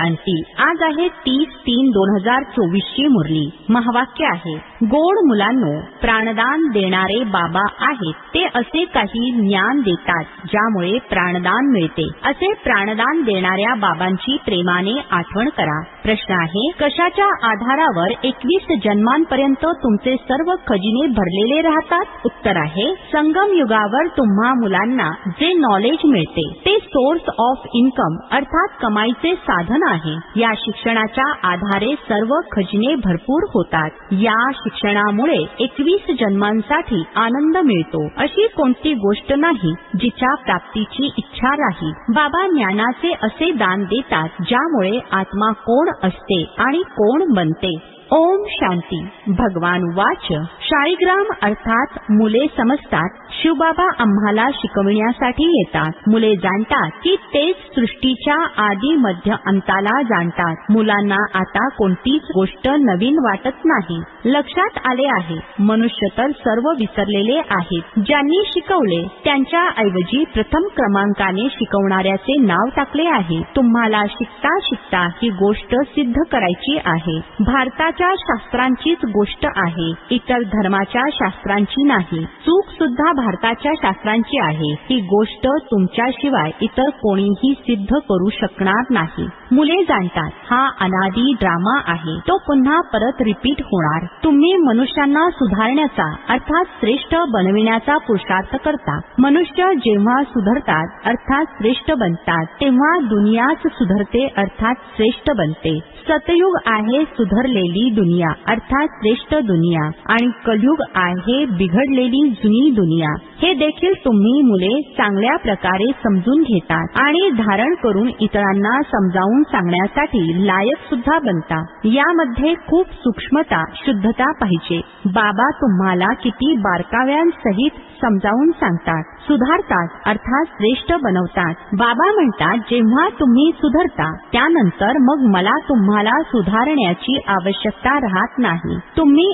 शांती. आज आहे 30/3/2024 ची मुरली. महावाक्य आहे, गोड मुलांनो, प्राणदान देणारे बाबा आहेत ते असे काही ज्ञान देतात ज्यामुळे प्राणदान मिळते. असे प्राणदान देणाऱ्या बाबांची प्रेमाने आठवण करा. प्रश्न आहे, कशाच्या आधारावर 21 जन्मांपर्यंत तुमचे सर्व खजिने भरलेले राहतात? उत्तर आहे, संगम युगावर तुम्हा मुलांना जे नॉलेज मिळते ते सोर्स ऑफ इन्कम अर्थात कमाईचे साधन आहे. या शिक्षणाच्या आधारे सर्व खजिने भरपूर होतात. या शिक्षणामुळे 21 जन्मांसाठी आनंद मिळतो. अशी कोणती गोष्ट नाही जिच्या प्राप्तीची इच्छा राहील. बाबा ज्ञानाचे असे दान देतात ज्यामुळे आत्मा कोण असते आणि कोण बनते. ओम शांती. भगवान वाच, शाळीग्राम अर्थात मुले समजतात शिवबाबा आम्हाला शिकविण्यासाठी येतात. मुले जाणतात की तेच सृष्टीच्या आदी मध्य अंताला जाणतात. मुलांना आता कोणतीच गोष्ट नवीन वाटत नाही. लक्षात आले आहे, मनुष्य तर सर्व विसरलेले आहेत. ज्यांनी शिकवले त्यांच्या ऐवजी प्रथम क्रमांकाने शिकवणाऱ्याचे नाव टाकले आहे. तुम्हाला शिकता शिकता ही गोष्ट सिद्ध करायची आहे. भारताच्या शास्त्रांचीच गोष्ट आहे, इतर धर्माच्या शास्त्रांची नाही. चूक सुद्धा भारताच्या शास्त्रांची आहे. ही गोष्ट तुमच्याशिवाय इतर कोणीही सिद्ध करू शकणार नाही. मुले जाणतात हा अनादी ड्रामा आहे, तो पुन्हा परत रिपीट होणार. तुम्ही मनुष्यांना सुधारण्याचा अर्थात श्रेष्ठ बनविण्याचा पुरुषार्थ करता. मनुष्य जेव्हा सुधारतात अर्थात श्रेष्ठ बनतात तेव्हा दुनियाच सुधारते अर्थात श्रेष्ठ बनते. सतयुग आहे सुधारलेली दुनिया अर्थात श्रेष्ठ दुनिया आणि कलयुग आहे बिघडलेली जुनी दुनिया. हे देखील तुम्ही मुले चांगल्या प्रकारे समजून घेतात आणि धारण करून इतरांना समजावून सांगण्यासाठी लायक सुद्धा बनता. यामध्ये खूप सूक्ष्मता शुद्धता पाहिजे. बाबा तुम्हाला किती बारकाव्यांसहित समजावून सांगतात. सुधारतात अर्थात श्रेष्ठ बनवतात. बाबा म्हणतात, जेव्हा तुम्ही सुधारता त्यानंतर मग मला तुम्हाला सुधारण्याची आवश्यकता राहत नाही. तुम्ही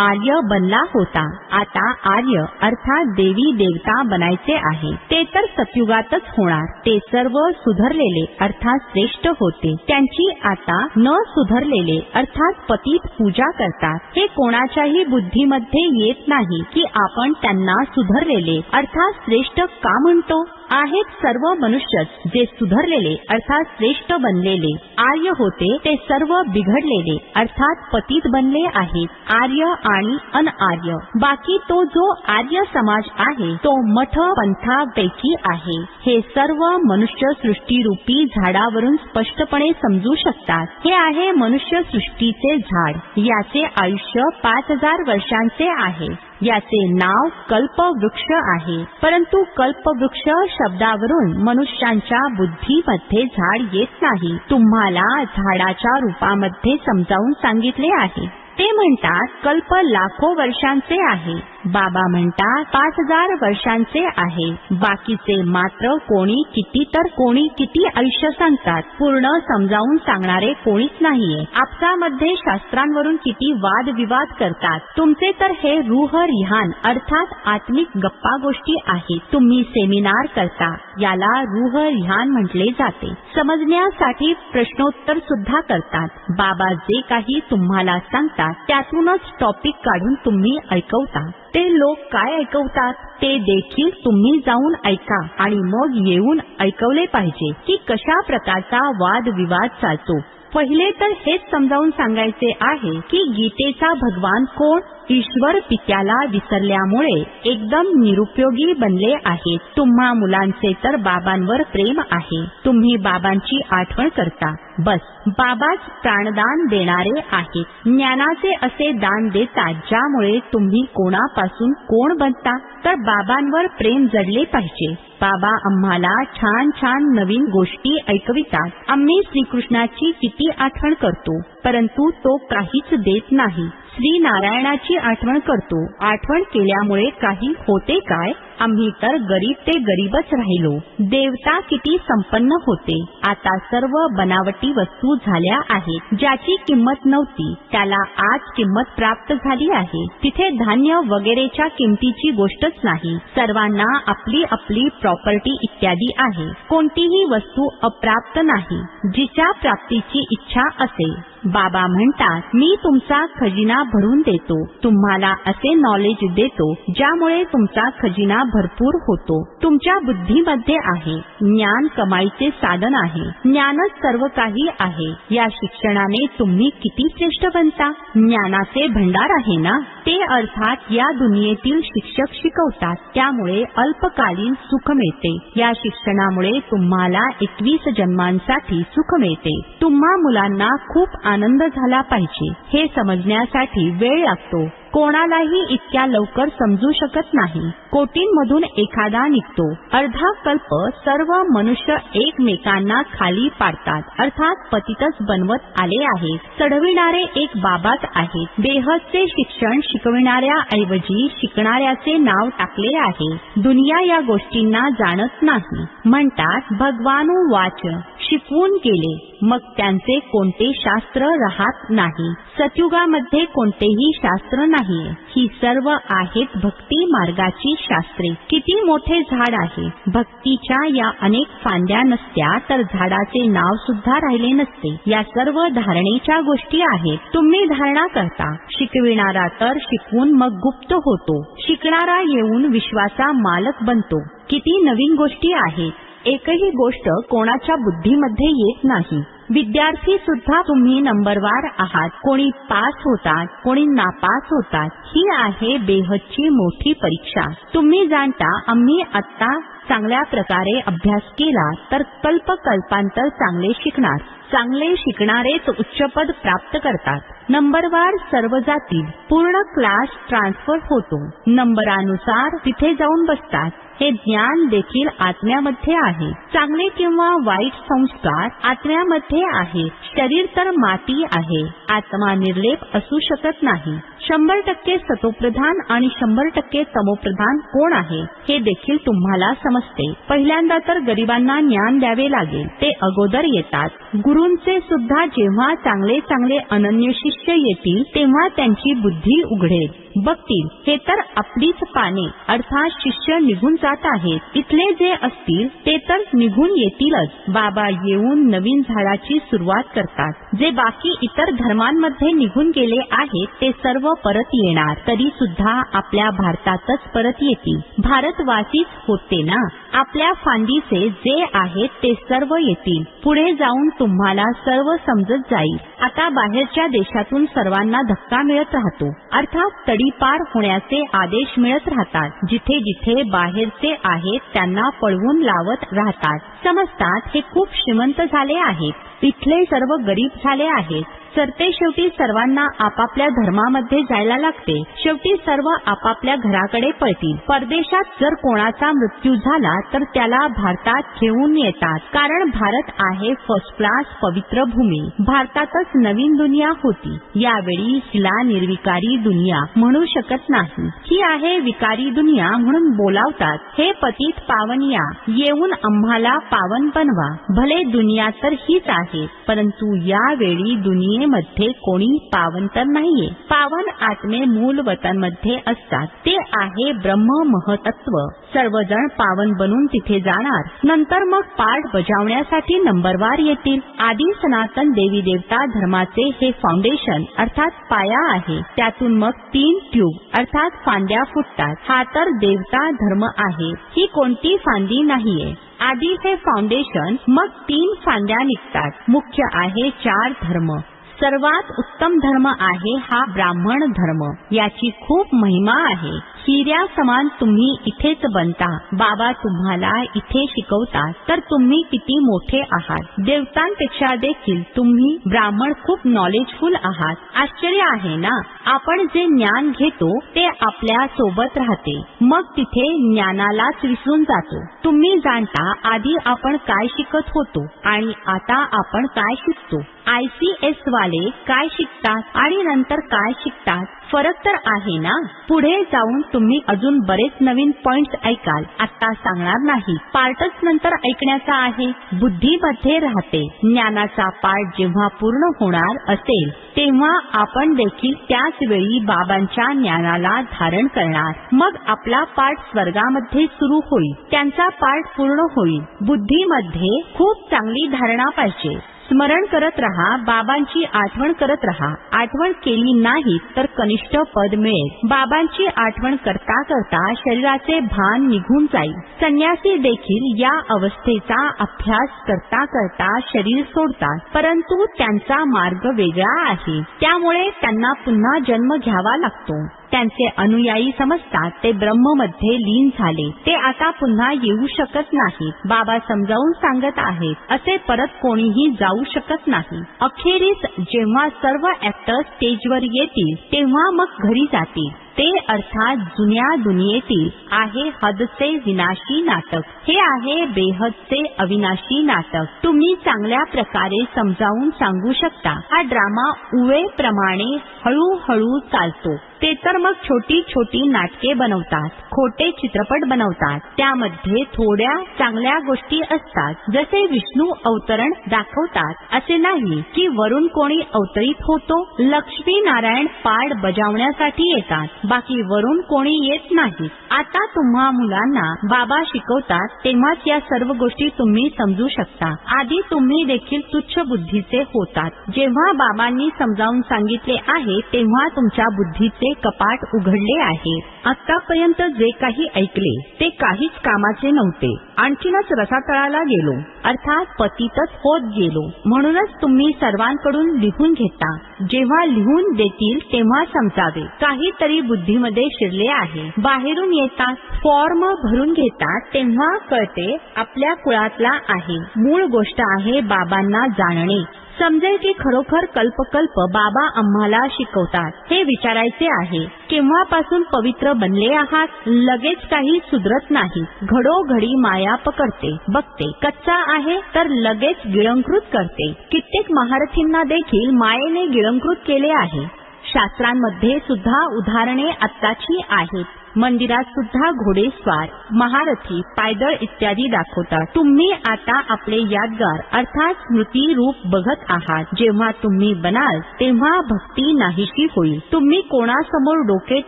आर्य बनला होता, आता आर्य अर्थात देवी देवता बनायचे आहे. ते तर सतयुगातच होणार. ते सर्व सुधारलेले अर्थात श्रेष्ठ होते. त्यांची आता न सुधारलेले अर्थात पतित पूजा करतात. हे कोणाच्याही बुद्धीमध्ये येत नाही की आपण त्यांना सुधारलेले अर्थात श्रेष्ठ का म्हणतो. आहेत सर्व मनुष्यच जे सुधारलेले अर्थात श्रेष्ठ बनलेले. आर्य होते ते सर्व बिघडलेले अर्थात पतित बनले आहेत. आर्य आणि अनआर्य. बाकी तो जो आर्य समाज आहे तो मठ पंथापैकी आहे. हे सर्व मनुष्य सृष्टीरूपी झाडावरून स्पष्टपणे समजू शकतात. हे आहे मनुष्य सृष्टीचे झाड. याचे आयुष्य 5000 वर्षांचे आहे. याचे नाव कल्पवृक्ष आहे. परंतु कल्पवृक्ष शब्दावरून मनुष्यांच्या बुद्धीमध्ये झाड येत नाही. तुम्हाला झाडाच्या रूपामध्ये समजावून सांगितले आहे. ते म्हणतात कल्प लाखो वर्षांचे आहे. बाबा म्हणतात 5000 वर्षांचे आहे. बाकीचे मात्र कोणी किती तर कोणी किती आयुष्य सांगतात. पूर्ण समजावून सांगणारे कोणीच नाहीये. आपसामध्ये शास्त्रांवरून किती वादविवाद करतात. तुमचे तर हे रूह रिहान अर्थात आत्मिक गप्पा गोष्टी आहेत. तुम्ही सेमिनार करता, याला रूह रिहान म्हटले जाते. समजण्यासाठी प्रश्नोत्तर सुद्धा करतात. बाबा जे काही तुम्हाला सांगतात त्यातूनच टॉपिक काढून तुम्ही ऐकवता. ते लोक काय ऐकवतात ते देखील तुम्ही जाऊन ऐका आणि मग येऊन ऐकवले पाहिजे की कशा प्रकारचा वादविवाद चालतो. पहिले तर हेच समजावून सांगायचे आहे की गीतेचा भगवान कोण. ईश्वर पित्याला विसरल्यामुळे एकदम निरुपयोगी बनले आहेत. तुम्हा मुलांचे तर बाबांवर प्रेम आहे. तुम्ही बाबांची आठवण करता. बस बाबाच प्राणदान देणारे आहेत. ज्ञानाचे असे दान देतात ज्यामुळे तुम्ही कोणापासून कोण बनता. तर बाबांवर प्रेम जडले पाहिजे. बाबा आम्हाला छान छान नवीन गोष्टी ऐकवितात. आम्ही श्रीकृष्णाची किती आठवण करतो परंतु तो काहीच देत नाही. श्री नारायणाची आठवण करतो. आठवण केल्यामुळे काही होते काय? आम्ही तर गरीब ते गरीबच राहिलो. देवता किती संपन्न होते. आता सर्व बनावटी वस्तू झाल्या आहेत. ज्याची किंमत नव्हती त्याला आज किंमत प्राप्त झाली आहे. तिथे धान्य वगैरेच्या किमतीची गोष्टच नाही. सर्वांना आपली आपली प्रॉपर्टी इत्यादी आहे. कोणतीही वस्तू अप्राप्त नाही. जिच्या प्राप्तीची इच्छा असेल. बाबा म्हणतात, मी तुमचा खजिना भरून देतो. तुम्हाला असे नॉलेज देतो ज्यामुळे तुमचा खजिना भरपूर होतो. तुमच्या बुद्धीमध्ये आहे. ज्ञान कमाईचे साधन आहे. ज्ञानच सर्व काही आहे. या शिक्षणाने तुम्ही किती श्रेष्ठ बनता. ज्ञानाचे भंडार आहे ना. ते अर्थात या दुनियेतील शिक्षक शिकवतात. त्यामुळे अल्पकालीन सुख मिळते. या शिक्षणामुळे तुम्हाला 21 जन्मांसाठी सुख मिळते. तुम्हा मुलांना खूप आनंद झाला पाहिजे. हे समजण्यासाठी वेळ लागतो. कोणालाही इतक्या लवकर समजू शकत नाही. कोटींमधून एखादा निघतो. अर्धा कल्प सर्व मनुष्य एकमेकांना खाली पाडतात. अर्थात पतितच बनवत आले आहेत. चढविणारे एक बाबाच आहेत. बेहदचे शिक्षण शिकविणाऱ्या ऐवजी शिकणाऱ्याचे नाव टाकले आहे. दुनिया या गोष्टींना जाणत नाही. म्हणतात भगवानु वाच, शिकवून गेले मग त्यांचे कोणते शास्त्र राहत नाही. सतयुगामध्ये कोणतेही शास्त्र नाहीये. ही सर्व आहेत भक्ती मार्गाची शास्त्रे. किती मोठे झाड आहे. भक्तीच्या या अनेक फांद्या नसत्या तर झाडाचे नाव सुद्धा राहिले नसते. या सर्व धारणेच्या गोष्टी आहेत. तुम्ही धारणा करता. शिकविणारा तर शिकवून मग गुप्त होतो. शिकणारा येऊन विश्वाचा मालक बनतो. किती नवीन गोष्टी आहेत. एकही गोष्ट कोणाच्या बुद्धीमध्ये येत नाही. विद्यार्थी सुद्धा तुम्ही नंबरवार आहात. कोणी पास होतात, कोणी नापास होतात. ही आहे बेहदची मोठी परीक्षा. तुम्ही जाणता आम्ही आता चांगल्या प्रकारे अभ्यास केला तर कल्पांतर चांगले शिकणार. चांगले शिकणारेच उच्चपद प्राप्त करतात. नंबरवार सर्व जातील. पूर्ण क्लास ट्रान्सफर होतो. नंबरानुसार तिथे जाऊन बसतात. हे ज्ञान देखील आत्म्यामध्ये आहे. चांगले किंवा वाईट संस्कार आत्म्यामध्ये आहे. शरीर तर माती आहे. आत्मा निर्लेप असू शकत नाही. 100% सतोप्रधान आणि 100% तमोप्रधान कोण आहे हे देखील तुम्हाला समजते. पहिल्यांदा तर गरिबांना ज्ञान द्यावे लागेल. ते अगोदर येतात. गुरूंचे सुद्धा जेव्हा चांगले चांगले अनन्य शिष्य येतील तेव्हा त्यांची बुद्धी उघडेल. बघतील हे तर आपलीच पाने अर्थात शिष्य निघून जात आहेत. इथले जे असतील ते तर निघून येतीलच. बाबा येऊन नवीन झाडाची सुरुवात करतात. जे बाकी इतर धर्मांमध्ये निघून गेले आहेत ते सर्व परत येणार. तरी सुद्धा आपल्या भारतातच परत येतील. भारतवासीच होते ना. आपल्या फांदीचे जे आहेत ते सर्व येतील. पुढे जाऊन तुम्हाला सर्व समजत जाईल. आता बाहेरच्या देशातून सर्वांना धक्का मिळत राहतो. अर्थात तडीपार होण्याचे आदेश मिळत राहतात. जिथे जिथे बाहेरचे आहेत त्यांना पळवून लावत राहतात. समजतात हे खूप श्रीमंत झाले आहेत. इथले सर्व गरीब झाले आहेत. सरते शेवटी सर्वांना आपापल्या धर्मामध्ये जायला लागते. शेवटी सर्व आपापल्या घराकडे पळतील. परदेशात जर कोणाचा मृत्यू झाला तर त्याला भारतात घेऊन येतात. कारण भारत आहे फर्स्ट क्लास पवित्र भूमी. भारतातच नवीन दुनिया होती. यावेळी हिला निर्विकारी दुनिया म्हणू शकत नाही. ही आहे विकारी दुनिया म्हणून बोलावतात. हे पतित पावन या, येऊन आम्हाला पावन बनवा. भले दुनिया तर हीच आहे परंतु यावेळी दुनियेमध्ये कोणी पावन तर नाहीये. पावन आत्मे मूल वतनमध्ये असतात. ते आहे ब्रह्म महतत्व. सर्वजण पावन बनून तिथे जाणार. नंतर मग पाठ बजावण्यासाठी नंबरवार येतील. आदी सनातन देवी देवता धर्माचे हे फाउंडेशन अर्थात पाया आहे. त्यातून मग 3 ट्यूब अर्थात फांद्या फुटतात. हा तर देवता धर्म आहे. ही कोणती फांदी नाहीये. आधी हे फाउंडेशन मग 3 फांद्या निघतात. मुख्य आहे 4 धर्म. सर्वात उत्तम धर्म आहे हा ब्राह्मण धर्म. याची खूप महिमा आहे. हिऱ्या समान तुम्ही इथेच बनता. बाबा तुम्हाला इथे शिकवतात तर तुम्ही किती मोठे आहात. देवतांपेक्षा देखील तुम्ही ब्राह्मण खूप नॉलेजफुल आहात. आश्चर्य आहे ना. आपण जे ज्ञान घेतो ते आपल्या सोबत राहते, मग तिथे ज्ञानालाच विसरून जातो. तुम्ही जाणता आधी आपण काय शिकत होतो आणि आता आपण काय शिकतो. ICS वाले काय शिकतात आणि नंतर काय शिकतात, फरक तर आहे ना. पुढे जाऊन तुम्ही अजून बरेच नवीन पॉइंट्स ऐकाल, आता सांगणार नाही. पार्टच नंतर ऐकण्याचा आहे. बुद्धीमध्ये राहते. ज्ञानाचा पाठ जेव्हा पूर्ण होणार असेल तेव्हा आपण देखील त्याच वेळी बाबांच्या ज्ञानाला धारण करणार. मग आपला पाठ स्वर्गामध्ये सुरू होईल. त्यांचा पाठ पूर्ण होईल. बुद्धीमध्ये खूप चांगली धारणा पाहिजे. स्मरण करत रहा, बाबांची आठवण करत रहा. आठवण केली नाही तर कनिष्ठ पद मिळेल. बाबांची आठवण करता करता शरीराचे भान निघून जाईल. संन्यासी देखील या अवस्थेचा अभ्यास करता करता शरीर सोडतात, परंतु त्यांचा मार्ग वेगळा आहे. त्यामुळे त्यांना पुन्हा जन्म घ्यावा लागतो. त्यांचे अनुयायी समजतात ते ब्रह्ममध्ये लीन झाले, ते आता पुन्हा येऊ शकत नाही. बाबा समजावून सांगत आहेत, असे परत कोणीही जाऊ शकत नाही. अखेरीस जेव्हा सर्व ऍक्टर्स स्टेजवर येतील तेव्हा मग घरी जातील. ते अर्थात जुन्या दुनियेतील आहे हदचे विनाशी नाटक. हे आहे बेहदचे अविनाशी नाटक. तुम्ही चांगल्या प्रकारे समजावून सांगू शकता. हा ड्रामा उवेप्रमाणे हळूहळू चालतो. ते तर मग छोटी छोटी नाटके बनवतात, खोटे चित्रपट बनवतात. त्यामध्ये थोड्या चांगल्या गोष्टी असतात, जसे विष्णू अवतरण दाखवतात. असे नाही की वरून कोणी अवतरित होतो. लक्ष्मी नारायण पाठ बजावण्यासाठी येतात, बाकी वरून कोणी येत नाही. आता तुम्हा मुलांना बाबा शिकवतात तेव्हाच या सर्व गोष्टी तुम्ही समजू शकता. आधी तुम्ही देखील तुच्छ बुद्धीचे होतात. जेव्हा बाबांनी समजावून सांगितले आहे तेव्हा तुमच्या बुद्धीचे कपाट उघडले आहे. आतापर्यंत जे काही ऐकले ते काहीच कामाचे नव्हते. आणखीनच रसातळाला गेलो, अर्थात पतितच होत गेलो. म्हणूनच तुम्ही सर्वांकडून लिहून घेता. जेव्हा लिहून देतील तेव्हा समजावे काहीतरी बुद्धीमध्ये शिरले आहे. बाहेरून येतात, फॉर्म भरून घेतात, तेव्हा कळते आपल्या कुळातला आहे. मूळ गोष्ट आहे बाबांना जाणणे. समजेल की खरोखर कल्पकल्प बाबा आम्हाला शिकवतात. हे विचारायचे आहे, केव्हापासून पवित्र बनले आहात. लगेच काही सुधरत नाही. घडोघडी माया पकडते, बघते. कच्चा आहे तर लगेच गिळंकृत करते. कित्येक महारथींना देखील मायेने गिळंकृत केले आहे. शास्त्रांमध्ये सुद्धा उदाहरणे आत्ताची आहेत. मंदिरात सुद्धा घोडेस्वार, महारथी, पायदळ इत्यादी दाखवतात. तुम्ही आता आपले यादगार अर्थात स्मृती रूप बघत आहात. जेव्हा तुम्ही बनाल तेव्हा भक्ती नाहीशी होईल. तुम्ही कोणासमोर डोके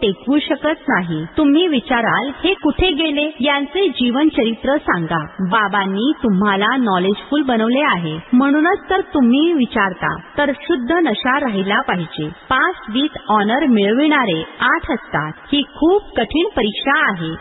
टेकवू शकत नाही. तुम्ही विचाराल हे कुठे गेले. यांचे जीवन चरित्र सांगा. बाबांनी तुम्हाला नॉलेजफुल बनवले आहे, म्हणूनच तर तुम्ही विचारता. तर शुद्ध नशा राहिला पाहिजे. पास विथ ऑनर मिळविणारे 8 असतात. ही खूप कठीण परीक्षा आहे.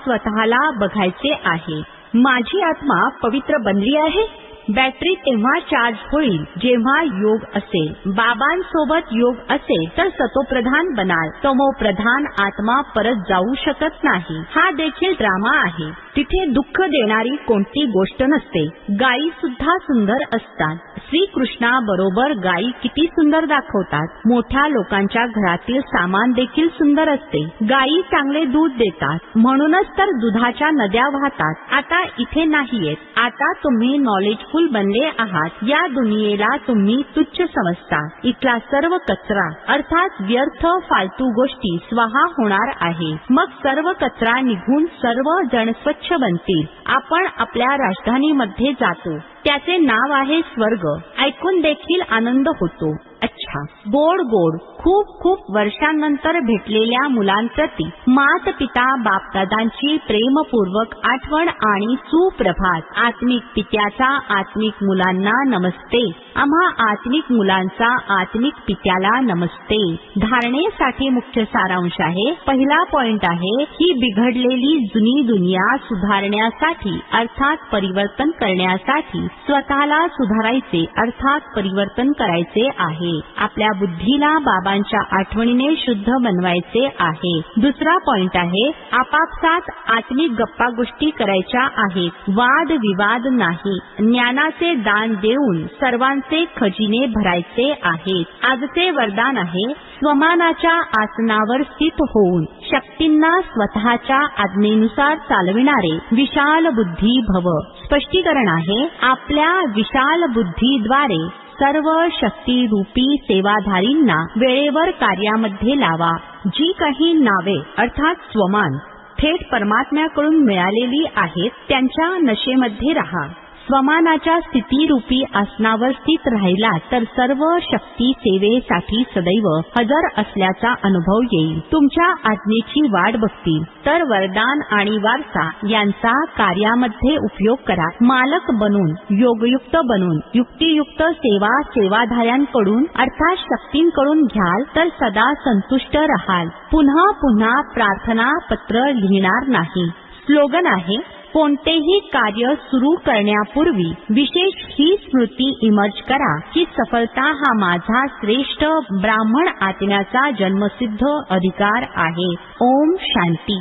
स्वतःला बघायचे आहे. माझी आत्मा पवित्र बनली आहे. बॅटरी तेव्हा चार्ज होईल जेव्हा योग असेल. बाबांसोबत योग असेल तर सतोप्रधान बनाल. तमोप्रधान आत्मा परत जाऊ शकत नाही. हा देखील ड्रामा आहे. तिथे दुःख देणारी कोणती गोष्ट नसते. गायी सुद्धा सुंदर असतात. श्रीकृष्णा बरोबर गायी किती सुंदर दाखवतात. मोठ्या लोकांच्या घरातील सामान देखील सुंदर असते. गायी चांगले दूध देतात, म्हणूनच तर दुधाच्या नद्या वाहतात. आता इथे नाहीयेत. आता तुम्ही नॉलेजफुल बनले आहात. या दुनियेला तुम्ही तुच्छ समजता. इथला सर्व कचरा अर्थात व्यर्थ फालतू गोष्टी स्वाहा होणार आहे. मग सर्व कचरा निघून सर्व जण स्वच्छ बनतील. आपण आपल्या राजधानीमध्ये जातो. त्याचे नाव आहे स्वर्ग. ऐकून देखील आनंद होतो. अच्छा, गोड गोड खूप खूप वर्षांनंतर भेटलेल्या मुलांप्रती मात पिता बापदादांची प्रेमपूर्वक आठवण आणि सुप्रभात. आत्मिक पित्याचा आत्मिक मुलांना नमस्ते. आम्हा आत्मिक मुलांचा आत्मिक पित्याला नमस्ते. धारणेसाठी मुख्य सारांश आहे. पहिला पॉइंट आहे, ही बिघडलेली जुनी दुनिया सुधारण्यासाठी अर्थात परिवर्तन करण्यासाठी स्वतःला सुधारायचे अर्थात परिवर्तन करायचे आहे. आपल्या बुद्धीला बाबा बाबांच्या आठवणीने शुद्ध बनवायचे आहे. दुसरा पॉइंट आहे, आपापसात आत्मिक गप्पा गोष्टी करायच्या आहेत. वाद विवाद नाही. ज्ञानाचे दान देऊन सर्वांचे खजिने भरायचे आहेत. आजचे वरदान आहे, स्वमानाच्या आसनावर स्थित होऊन शक्तींना स्वतःच्या आज्ञेनुसार चालविणारे विशाल बुद्धी भव. स्पष्टीकरण आहे, आपल्या विशाल बुद्धीद्वारे सर्व शक्ती रूपी सेवाधारींना वेळेवर कार्यामध्ये लावा. जी काही नावे अर्थात स्वमान थेट परमात्म्याकडून मिळालेली आहेत त्यांच्या नशेमध्ये राहा. स्वमानाच्या स्थितीरूपी आसनावर स्थित राहिला तर सर्व शक्ती सेवेसाठी सदैव हजर असल्याचा अनुभव येईल. तुमच्या आज्ञेची वाट बघतील. तर वरदान आणि वारसा यांचा कार्यामध्ये उपयोग करा. मालक बनून, योगयुक्त बनून, युक्तियुक्त सेवा सेवाधाऱ्यांकडून अर्थात शक्तींकडून घ्याल तर सदा संतुष्ट राहाल. पुन्हा पुन्हा प्रार्थना पत्र लिहिणार नाही. स्लोगन आहे, कोणतेही कार्य सुरू करण्यापूर्वी विशेष ही स्मृती इमर्ज करा की सफलता हा माझा श्रेष्ठ ब्राह्मण आत्म्याचा जन्मसिद्ध अधिकार आहे. ओम शांती.